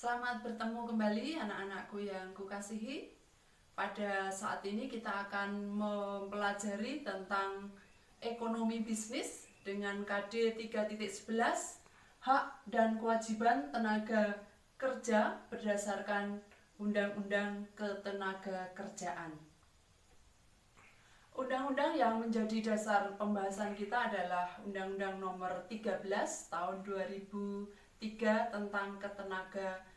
Selamat bertemu kembali anak-anakku yang kukasihi. Pada saat ini kita akan mempelajari tentang ekonomi bisnis dengan KD 3.11, hak dan kewajiban tenaga kerja berdasarkan Undang-Undang Ketenagakerjaan. Undang-undang yang menjadi dasar pembahasan kita adalah Undang-Undang Nomor 13 Tahun 2003 tentang Ketenagakerjaan.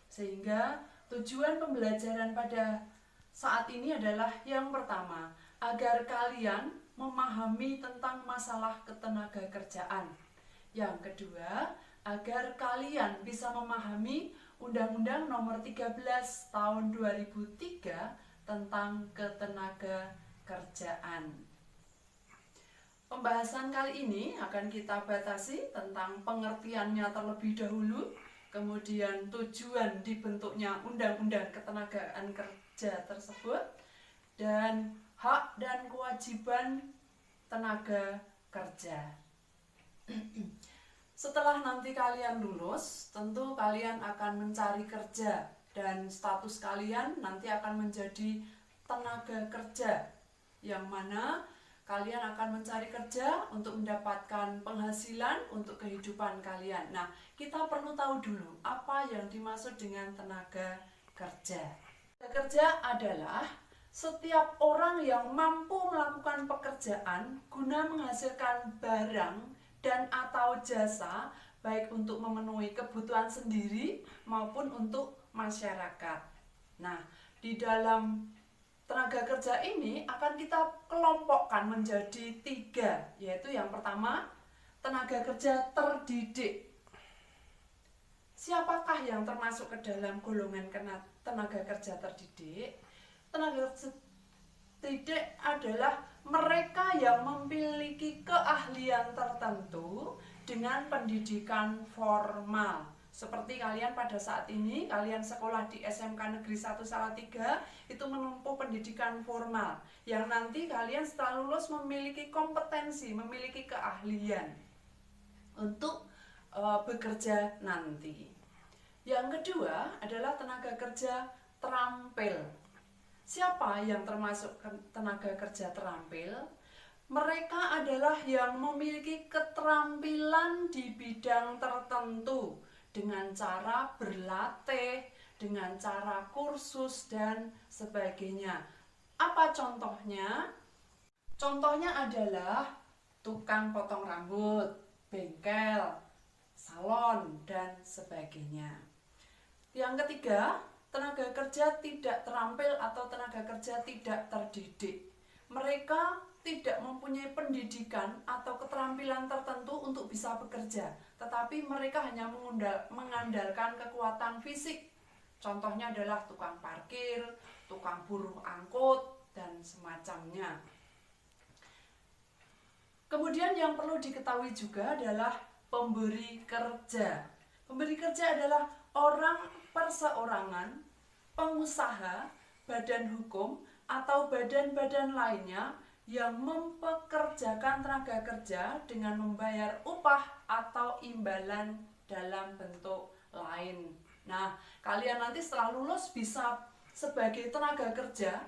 Sehingga tujuan pembelajaran pada saat ini adalah yang pertama, agar kalian memahami tentang masalah ketenagakerjaan. Yang kedua, agar kalian bisa memahami Undang-Undang Nomor 13 Tahun 2003 tentang ketenagakerjaan. Pembahasan kali ini akan kita batasi tentang pengertiannya terlebih dahulu, kemudian tujuan dibentuknya Undang-Undang Ketenagaan Kerja tersebut, dan hak dan kewajiban tenaga kerja. Setelah nanti kalian lulus, tentu kalian akan mencari kerja dan status kalian nanti akan menjadi tenaga kerja, yang mana kalian akan mencari kerja untuk mendapatkan penghasilan untuk kehidupan kalian. Nah, kita perlu tahu dulu apa yang dimaksud dengan tenaga kerja. Tenaga kerja adalah setiap orang yang mampu melakukan pekerjaan guna menghasilkan barang dan atau jasa, baik untuk memenuhi kebutuhan sendiri maupun untuk masyarakat. Nah, di dalam tenaga kerja ini akan kita kelompokkan menjadi 3, yaitu yang pertama, tenaga kerja terdidik. Siapakah yang termasuk ke dalam golongan tenaga kerja terdidik? Tenaga kerja terdidik adalah mereka yang memiliki keahlian tertentu dengan pendidikan formal. Seperti kalian pada saat ini, kalian sekolah di SMK Negeri 1 Salatiga itu menempuh pendidikan formal, yang nanti kalian setelah lulus memiliki kompetensi, memiliki keahlian untuk bekerja nanti. Yang kedua adalah tenaga kerja terampil. Siapa yang termasuk tenaga kerja terampil? Mereka adalah yang memiliki keterampilan di bidang tertentu dengan cara berlatih, dengan cara kursus, dan sebagainya. Apa contohnya? Contohnya adalah tukang potong rambut, bengkel, salon, dan sebagainya. Yang ketiga, tenaga kerja tidak terampil atau tenaga kerja tidak terdidik. Mereka tidak mempunyai pendidikan atau keterampilan tertentu untuk bisa bekerja, tetapi mereka hanya mengandalkan kekuatan fisik. Contohnya adalah tukang parkir, tukang buruh angkut, dan semacamnya. Kemudian yang perlu diketahui juga adalah pemberi kerja. Pemberi kerja adalah orang perseorangan, pengusaha, badan hukum, atau badan-badan lainnya yang mempekerjakan tenaga kerja dengan membayar upah atau imbalan dalam bentuk lain. Nah, kalian nanti setelah lulus bisa sebagai tenaga kerja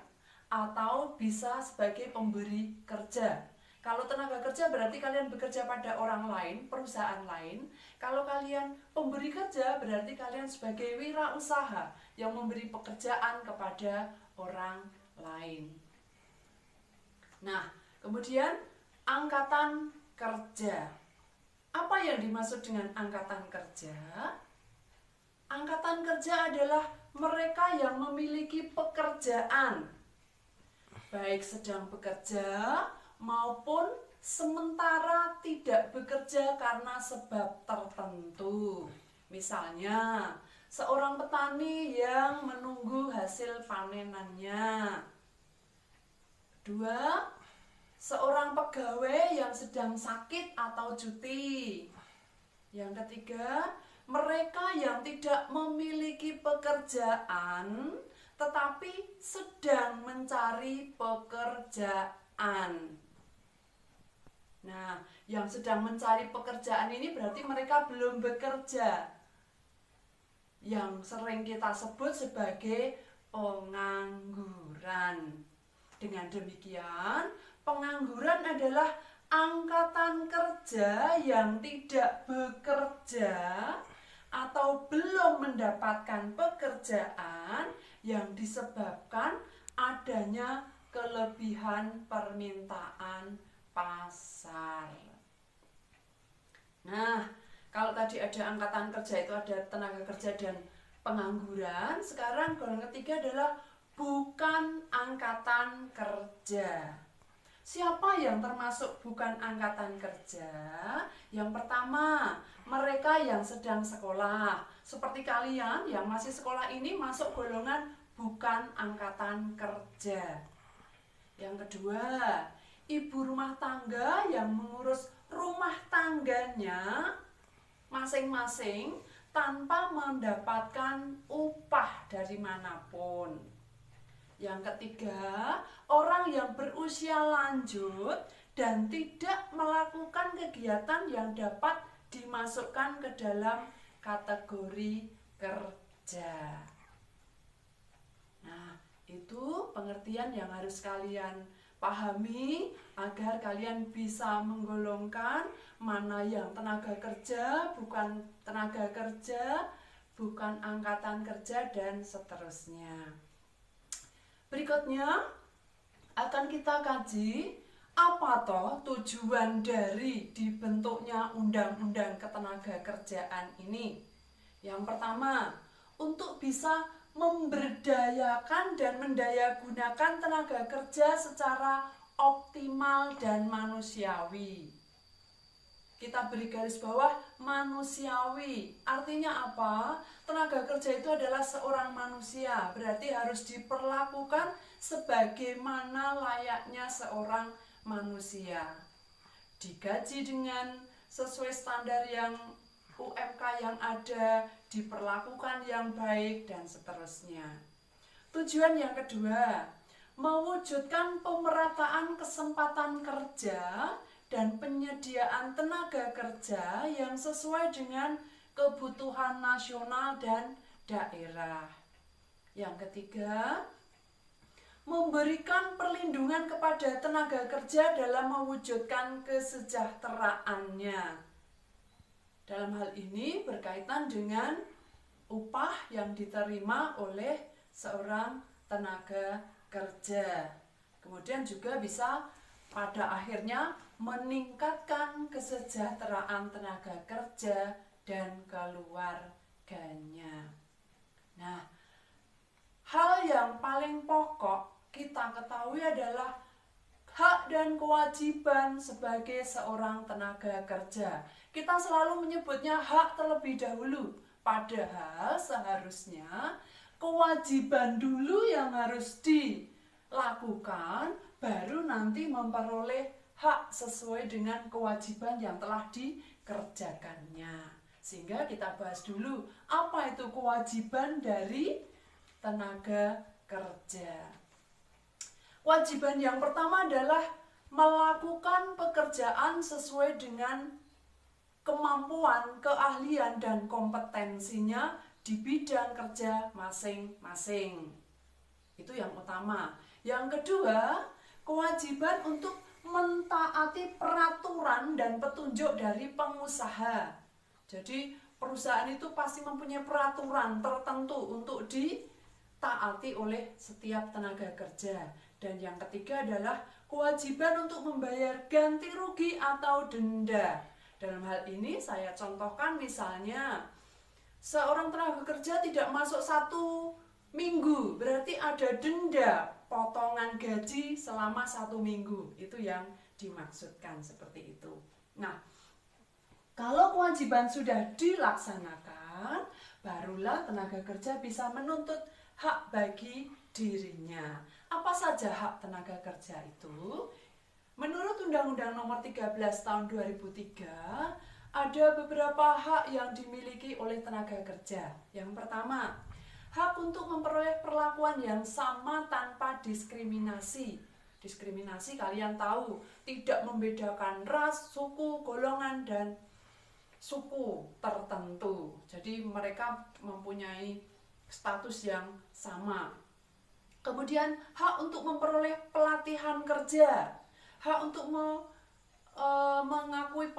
atau bisa sebagai pemberi kerja. Kalau tenaga kerja berarti kalian bekerja pada orang lain, perusahaan lain. Kalau kalian pemberi kerja berarti kalian sebagai wirausaha yang memberi pekerjaan kepada orang lain. Nah, kemudian angkatan kerja. Apa yang dimaksud dengan angkatan kerja? Angkatan kerja adalah mereka yang memiliki pekerjaan, baik sedang bekerja maupun sementara tidak bekerja karena sebab tertentu. Misalnya, seorang petani yang menunggu hasil panenannya. 2, seorang pegawai yang sedang sakit atau cuti. Yang ketiga, mereka yang tidak memiliki pekerjaan tetapi sedang mencari pekerjaan. Nah, yang sedang mencari pekerjaan ini berarti mereka belum bekerja. yang sering kita sebut sebagai pengangguran. Dengan demikian, pengangguran adalah angkatan kerja yang tidak bekerja atau belum mendapatkan pekerjaan yang disebabkan adanya kelebihan permintaan pasar. Nah, kalau tadi ada angkatan kerja itu ada tenaga kerja dan pengangguran, sekarang golongan ketiga adalah bukan angkatan kerja. Siapa yang termasuk bukan angkatan kerja? Yang pertama, mereka yang sedang sekolah. Seperti kalian yang masih sekolah ini masuk golongan bukan angkatan kerja. Yang kedua, ibu rumah tangga yang mengurus rumah tangganya masing-masing tanpa mendapatkan upah dari manapun. Yang ketiga, orang yang berusia lanjut dan tidak melakukan kegiatan yang dapat dimasukkan ke dalam kategori kerja. Nah, itu pengertian yang harus kalian pahami agar kalian bisa menggolongkan mana yang tenaga kerja, bukan tenaga kerja, bukan angkatan kerja, dan seterusnya. Berikutnya akan kita kaji apa toh tujuan dari dibentuknya undang-undang ketenagakerjaan ini. Yang pertama, untuk bisa memberdayakan dan mendayagunakan tenaga kerja secara optimal dan manusiawi. Kita beri garis bawah manusiawi. Artinya apa? Tenaga kerja itu adalah seorang manusia, berarti harus diperlakukan sebagaimana layaknya seorang manusia. Digaji dengan sesuai standar yang UMK yang ada, diperlakukan yang baik, dan seterusnya. Tujuan yang kedua, mewujudkan pemerataan kesempatan kerja dan penyediaan tenaga kerja yang sesuai dengan kebutuhan nasional dan daerah. Yang ketiga, memberikan perlindungan kepada tenaga kerja dalam mewujudkan kesejahteraannya. Dalam hal ini berkaitan dengan upah yang diterima oleh seorang tenaga kerja. Kemudian juga bisa pada akhirnya meningkatkan kesejahteraan tenaga kerja dan keluarganya. Nah, hal yang paling pokok kita ketahui adalah hak dan kewajiban sebagai seorang tenaga kerja. Kita selalu menyebutnya hak terlebih dahulu, padahal seharusnya kewajiban dulu yang harus dilakukan, baru nanti memperoleh hak sesuai dengan kewajiban yang telah dikerjakannya. Sehingga kita bahas dulu apa itu kewajiban dari tenaga kerja. Kewajiban yang pertama adalah melakukan pekerjaan sesuai dengan kemampuan, keahlian, dan kompetensinya di bidang kerja masing-masing. Itu yang utama. Yang kedua, kewajiban untuk mentaati peraturan dan petunjuk dari pengusaha. Jadi perusahaan itu pasti mempunyai peraturan tertentu untuk ditaati oleh setiap tenaga kerja. Dan yang ketiga adalah kewajiban untuk membayar ganti rugi atau denda. Dalam hal ini saya contohkan misalnya seorang tenaga kerja tidak masuk 1 minggu, berarti ada denda potongan gaji selama 1 minggu. Itu yang dimaksudkan seperti itu. Nah, kalau kewajiban sudah dilaksanakan, barulah tenaga kerja bisa menuntut hak bagi dirinya. Apa saja hak tenaga kerja itu? Menurut Undang-Undang Nomor 13 Tahun 2003, ada beberapa hak yang dimiliki oleh tenaga kerja. Yang pertama, hak untuk memperoleh perlakuan yang sama tanpa diskriminasi. Diskriminasi kalian tahu, tidak membedakan ras, suku, golongan, dan suku tertentu. Jadi mereka mempunyai status yang sama. Kemudian hak untuk memperoleh pelatihan kerja, hak untuk mengakui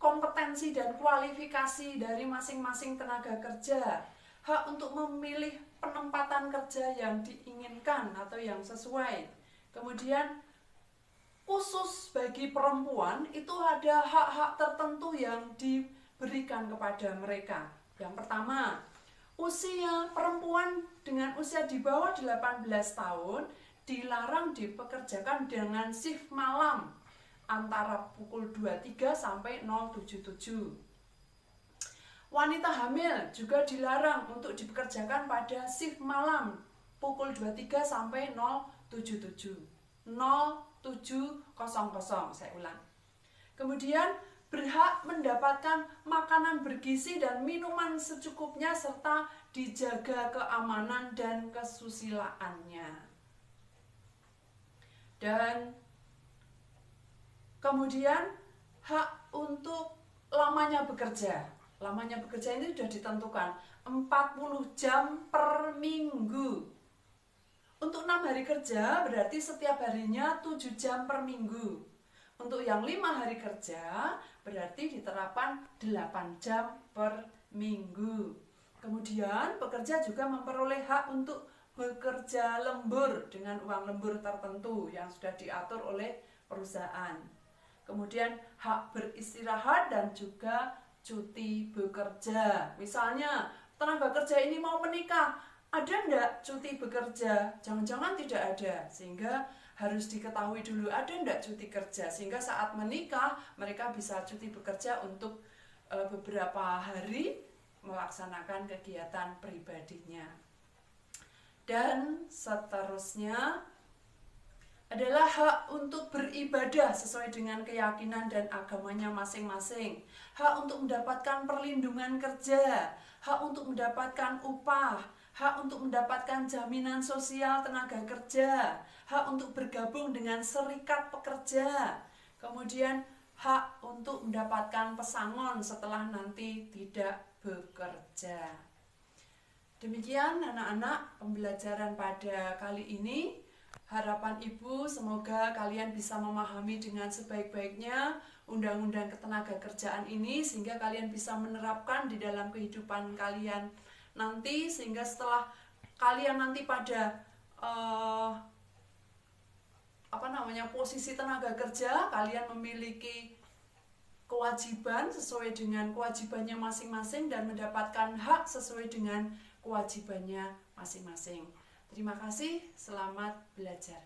kompetensi dan kualifikasi dari masing-masing tenaga kerja, hak untuk memilih penempatan kerja yang diinginkan atau yang sesuai. Kemudian khusus bagi perempuan itu ada hak-hak tertentu yang diberikan kepada mereka. Yang pertama, usia perempuan dengan usia di bawah 18 tahun dilarang dipekerjakan dengan shift malam antara pukul 23 sampai 077. Wanita hamil juga dilarang untuk dipekerjakan pada shift malam pukul 23 sampai 077. 0700, saya ulang. Kemudian berhak mendapatkan makanan bergizi dan minuman secukupnya serta dijaga keamanan dan kesusilaannya. Dan kemudian hak untuk lamanya bekerja. Lamanya bekerja ini sudah ditentukan 40 jam per minggu. Untuk 6 hari kerja berarti setiap harinya 7 jam per minggu. Untuk yang 5 hari kerja berarti diterapkan 8 jam per minggu. Kemudian pekerja juga memperoleh hak untuk bekerja lembur dengan uang lembur tertentu yang sudah diatur oleh perusahaan. Kemudian hak beristirahat dan juga cuti bekerja. Misalnya tenaga kerja ini mau menikah, ada enggak cuti bekerja? Jangan-jangan tidak ada, sehingga harus diketahui dulu ada enggak cuti kerja, sehingga saat menikah mereka bisa cuti bekerja untuk beberapa hari melaksanakan kegiatan pribadinya. Dan seterusnya adalah hak untuk beribadah sesuai dengan keyakinan dan agamanya masing-masing, hak untuk mendapatkan perlindungan kerja, hak untuk mendapatkan upah, hak untuk mendapatkan jaminan sosial tenaga kerja, hak untuk bergabung dengan serikat pekerja, kemudian hak untuk mendapatkan pesangon setelah nanti tidak bekerja. Demikian anak-anak pembelajaran pada kali ini. Harapan Ibu semoga kalian bisa memahami dengan sebaik-baiknya undang-undang ketenagakerjaan ini sehingga kalian bisa menerapkan di dalam kehidupan kalian nanti, sehingga setelah kalian nanti pada posisi tenaga kerja, kalian memiliki kewajiban sesuai dengan kewajibannya masing-masing dan mendapatkan hak sesuai dengan kewajibannya masing-masing. Terima kasih, selamat belajar.